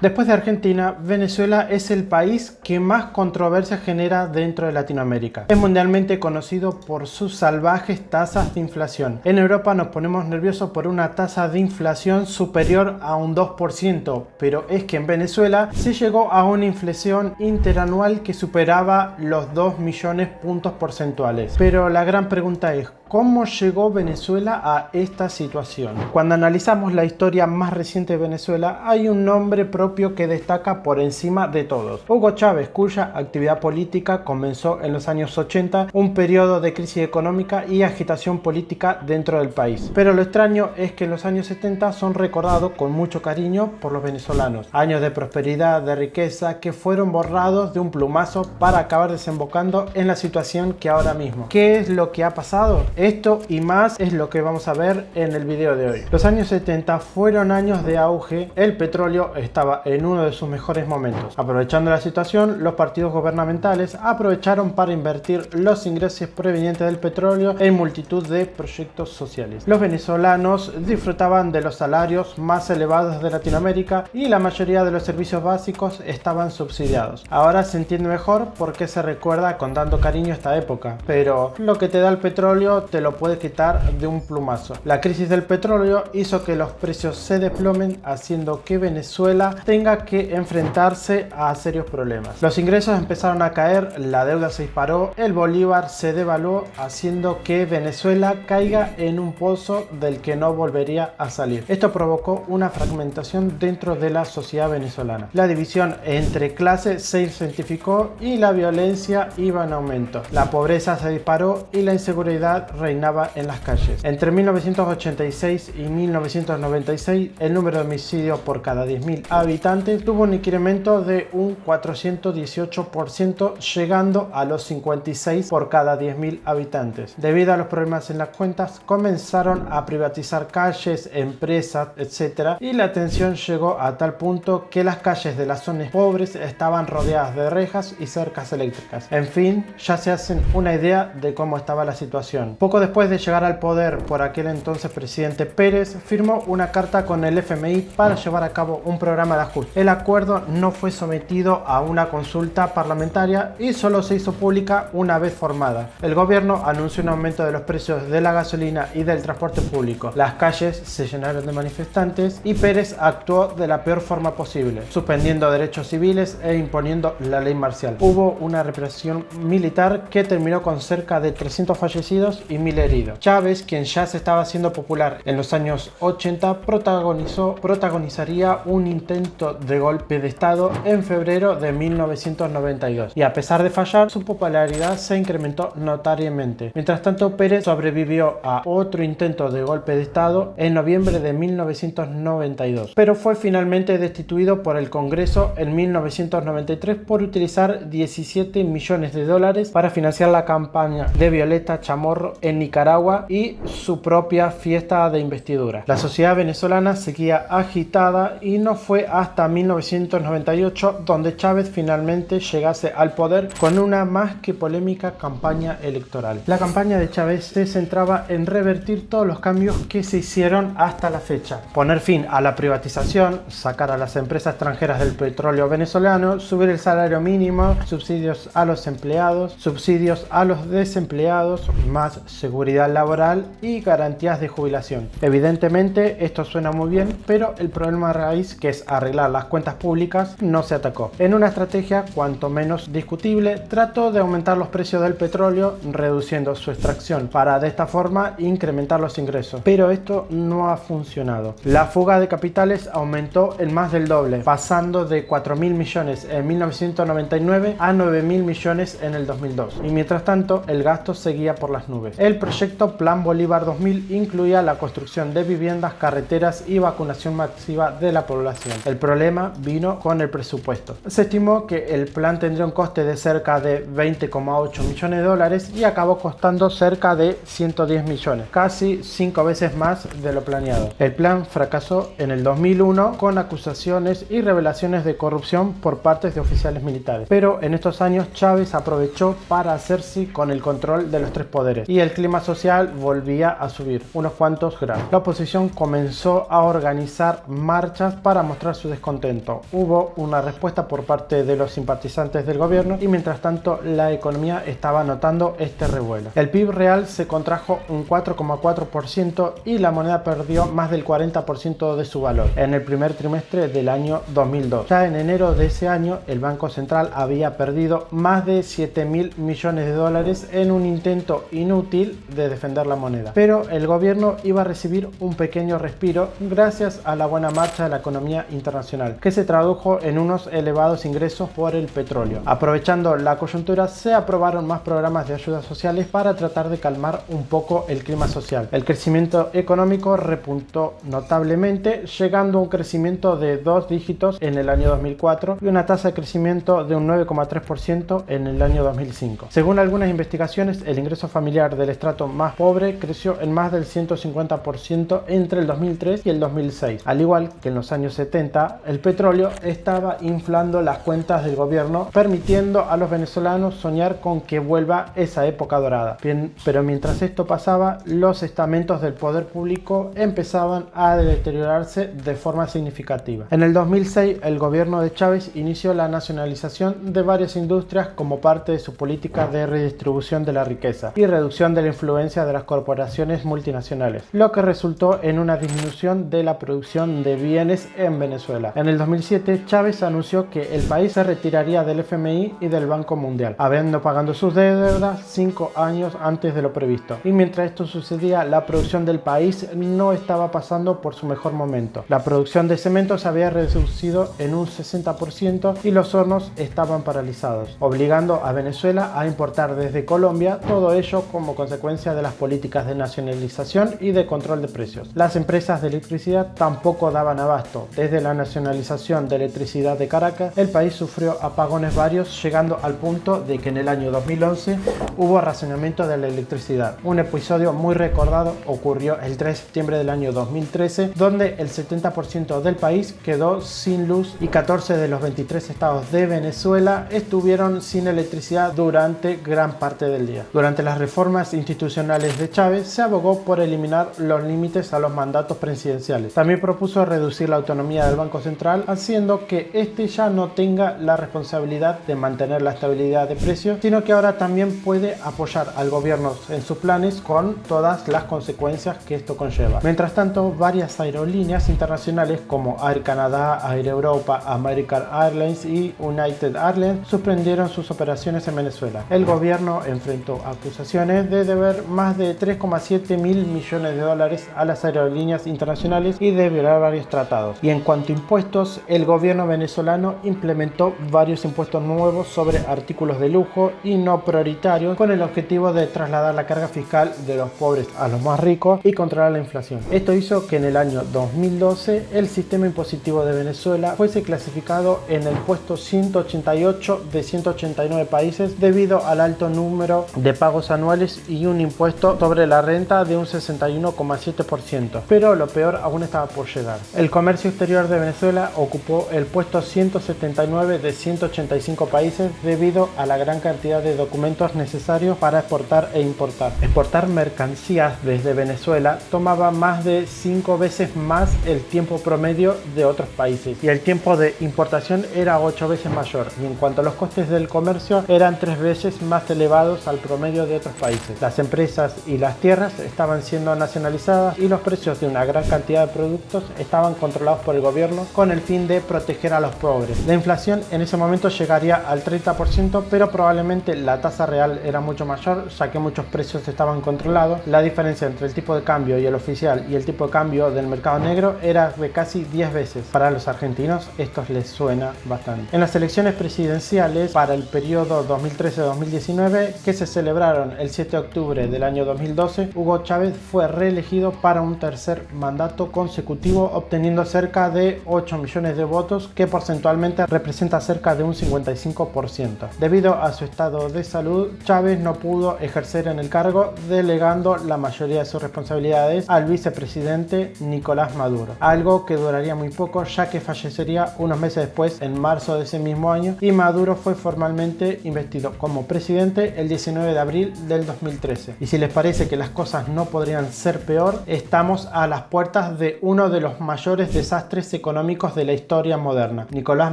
Después de Argentina, Venezuela es el país que más controversia genera dentro de Latinoamérica. Es mundialmente conocido por sus salvajes tasas de inflación. En Europa nos ponemos nerviosos por una tasa de inflación superior a un 2%, pero es que en Venezuela se llegó a una inflación interanual que superaba los 2 millones puntos porcentuales. Pero la gran pregunta es, ¿cómo llegó Venezuela a esta situación? Cuando analizamos la historia más reciente de Venezuela, hay un nombre propio que destaca por encima de todos: Hugo Chávez, cuya actividad política comenzó en los años 80, un periodo de crisis económica y agitación política dentro del país. Pero lo extraño es que los años 70 son recordados con mucho cariño por los venezolanos. Años de prosperidad, de riqueza, que fueron borrados de un plumazo para acabar desembocando en la situación que ahora mismo. ¿Qué es lo que ha pasado? Esto y más es lo que vamos a ver en el video de hoy. Los años 70 fueron años de auge, el petróleo estaba en uno de sus mejores momentos. Aprovechando la situación, los partidos gubernamentales aprovecharon para invertir los ingresos provenientes del petróleo en multitud de proyectos sociales. Los venezolanos disfrutaban de los salarios más elevados de Latinoamérica y la mayoría de los servicios básicos estaban subsidiados. Ahora se entiende mejor por qué se recuerda con tanto cariño esta época, pero lo que te da el petróleo te lo puede quitar de un plumazo. La crisis del petróleo hizo que los precios se desplomen, haciendo que Venezuela tenga que enfrentarse a serios problemas. Los ingresos empezaron a caer, la deuda se disparó, el bolívar se devaluó, haciendo que Venezuela caiga en un pozo del que no volvería a salir. Esto provocó una fragmentación dentro de la sociedad venezolana. La división entre clases se intensificó y la violencia iba en aumento. La pobreza se disparó y la inseguridad reinaba en las calles. Entre 1986 y 1996, el número de homicidios por cada 10.000 habitantes tuvo un incremento de un 418%, llegando a los 56 por cada 10.000 habitantes. Debido a los problemas en las cuentas, comenzaron a privatizar calles, empresas, etc. Y la tensión llegó a tal punto que las calles de las zonas pobres estaban rodeadas de rejas y cercas eléctricas. En fin, ya se hacen una idea de cómo estaba la situación. Poco después de llegar al poder por aquel entonces presidente Pérez, firmó una carta con el FMI para llevar a cabo un programa de ajuste. El acuerdo no fue sometido a una consulta parlamentaria y solo se hizo pública una vez formada. El gobierno anunció un aumento de los precios de la gasolina y del transporte público. Las calles se llenaron de manifestantes y Pérez actuó de la peor forma posible, suspendiendo derechos civiles e imponiendo la ley marcial. Hubo una represión militar que terminó con cerca de 300 fallecidos y 1.000 heridos. Chávez, quien ya se estaba haciendo popular en los años 80, protagonizaría un intento de golpe de estado en febrero de 1992 y a pesar de fallar, su popularidad se incrementó notoriamente. Mientras tanto, Pérez sobrevivió a otro intento de golpe de estado en noviembre de 1992, pero fue finalmente destituido por el Congreso en 1993 por utilizar 17 millones de dólares para financiar la campaña de Violeta Chamorro en Nicaragua y su propia fiesta de investidura. La sociedad venezolana seguía agitada y no fue hasta 1998 donde Chávez finalmente llegase al poder con una más que polémica campaña electoral. La campaña de Chávez se centraba en revertir todos los cambios que se hicieron hasta la fecha: poner fin a la privatización, sacar a las empresas extranjeras del petróleo venezolano, subir el salario mínimo, subsidios a los empleados, subsidios a los desempleados, más seguridad laboral y garantías de jubilación. Evidentemente esto suena muy bien, pero el problema raíz, que es arreglar las cuentas públicas, no se atacó. En una estrategia cuanto menos discutible, trató de aumentar los precios del petróleo reduciendo su extracción para de esta forma incrementar los ingresos, pero esto no ha funcionado. La fuga de capitales aumentó en más del doble, pasando de 4.000 millones en 1999 a 9.000 millones en el 2002, y mientras tanto el gasto seguía por las nubes. El proyecto Plan Bolívar 2000 incluía la construcción de viviendas, carreteras y vacunación masiva de la población. El problema vino con el presupuesto. Se estimó que el plan tendría un coste de cerca de 20,8 millones de dólares y acabó costando cerca de 110 millones, casi 5 veces más de lo planeado. El plan fracasó en el 2001 con acusaciones y revelaciones de corrupción por parte de oficiales militares, pero en estos años Chávez aprovechó para hacerse con el control de los tres poderes y el el clima social volvía a subir unos cuantos grados. La oposición comenzó a organizar marchas para mostrar su descontento. Hubo una respuesta por parte de los simpatizantes del gobierno y mientras tanto la economía estaba notando este revuelo. El PIB real se contrajo un 4,4% y la moneda perdió más del 40% de su valor en el primer trimestre del año 2002. Ya en enero de ese año el Banco Central había perdido más de 7.000 millones de dólares en un intento inútil de defender la moneda. Pero el gobierno iba a recibir un pequeño respiro gracias a la buena marcha de la economía internacional, que se tradujo en unos elevados ingresos por el petróleo. Aprovechando la coyuntura, se aprobaron más programas de ayudas sociales para tratar de calmar un poco el clima social. El crecimiento económico repuntó notablemente, llegando a un crecimiento de 2 dígitos en el año 2004 y una tasa de crecimiento de un 9,3% en el año 2005. Según algunas investigaciones, el ingreso familiar del estrato más pobre creció en más del 150% entre el 2003 y el 2006. Al igual que en los años 70, el petróleo estaba inflando las cuentas del gobierno, permitiendo a los venezolanos soñar con que vuelva esa época dorada. Bien, pero mientras esto pasaba, los estamentos del poder público empezaban a deteriorarse de forma significativa. En el 2006, el gobierno de Chávez inició la nacionalización de varias industrias como parte de su política de redistribución de la riqueza y reducción de la influencia de las corporaciones multinacionales, lo que resultó en una disminución de la producción de bienes en Venezuela. En el 2007, Chávez anunció que el país se retiraría del FMI y del Banco Mundial, habiendo pagado sus deudas 5 años antes de lo previsto. Y mientras esto sucedía, la producción del país no estaba pasando por su mejor momento. La producción de cemento se había reducido en un 60% y los hornos estaban paralizados, obligando a Venezuela a importar desde Colombia, todo ello como consecuencia de las políticas de nacionalización y de control de precios. Las empresas de electricidad tampoco daban abasto. Desde la nacionalización de electricidad de Caracas, el país sufrió apagones varios, llegando al punto de que en el año 2011 hubo racionamiento de la electricidad. Un episodio muy recordado ocurrió el 3 de septiembre del año 2013, donde el 70% del país quedó sin luz y 14 de los 23 estados de Venezuela estuvieron sin electricidad durante gran parte del día. Durante las reformas institucionales de Chávez se abogó por eliminar los límites a los mandatos presidenciales. También propuso reducir la autonomía del Banco Central, haciendo que este ya no tenga la responsabilidad de mantener la estabilidad de precios, sino que ahora también puede apoyar al gobierno en sus planes con todas las consecuencias que esto conlleva. Mientras tanto, varias aerolíneas internacionales como Air Canada, Air Europa, American Airlines y United Airlines suspendieron sus operaciones en Venezuela. El gobierno enfrentó acusaciones de deber más de 3,7 mil millones de dólares a las aerolíneas internacionales y de violar varios tratados. Y en cuanto a impuestos, el gobierno venezolano implementó varios impuestos nuevos sobre artículos de lujo y no prioritarios con el objetivo de trasladar la carga fiscal de los pobres a los más ricos y controlar la inflación. Esto hizo que en el año 2012 el sistema impositivo de Venezuela fuese clasificado en el puesto 188 de 189 países debido al alto número de pagos anuales y un impuesto sobre la renta de un 61,7%. Pero lo peor aún estaba por llegar. El comercio exterior de Venezuela ocupó el puesto 179 de 185 países debido a la gran cantidad de documentos necesarios para exportar e importar. Exportar mercancías desde Venezuela tomaba más de 5 veces más el tiempo promedio de otros países y el tiempo de importación era 8 veces mayor, y en cuanto a los costes del comercio eran 3 veces más elevados al promedio de otros países. Las empresas y las tierras estaban siendo nacionalizadas y los precios de una gran cantidad de productos estaban controlados por el gobierno con el fin de proteger a los pobres. La inflación en ese momento llegaría al 30%, pero probablemente la tasa real era mucho mayor, ya que muchos precios estaban controlados. La diferencia entre el tipo de cambio y el oficial y el tipo de cambio del mercado negro era de casi 10 veces. Para los argentinos esto les suena bastante. En las elecciones presidenciales para el periodo 2013-2019, que se celebraron el 7 de octubre del año 2012, Hugo Chávez fue reelegido para un tercer mandato consecutivo, obteniendo cerca de 8 millones de votos, que porcentualmente representa cerca de un 55%. Debido a su estado de salud, Chávez no pudo ejercer en el cargo, delegando la mayoría de sus responsabilidades al vicepresidente Nicolás Maduro, algo que duraría muy poco, ya que fallecería unos meses después, en marzo de ese mismo año, y Maduro fue formalmente investido como presidente el 19 de abril del 2013. 2013. Y si les parece que las cosas no podrían ser peor, estamos a las puertas de uno de los mayores desastres económicos de la historia moderna. Nicolás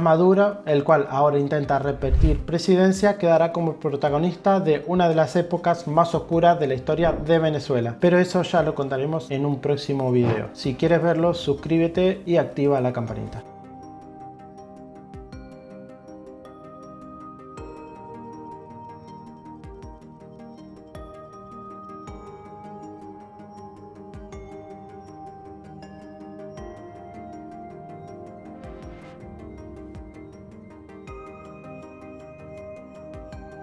Maduro, el cual ahora intenta repetir presidencia, quedará como protagonista de una de las épocas más oscuras de la historia de Venezuela. Pero eso ya lo contaremos en un próximo video. Si quieres verlo, suscríbete y activa la campanita.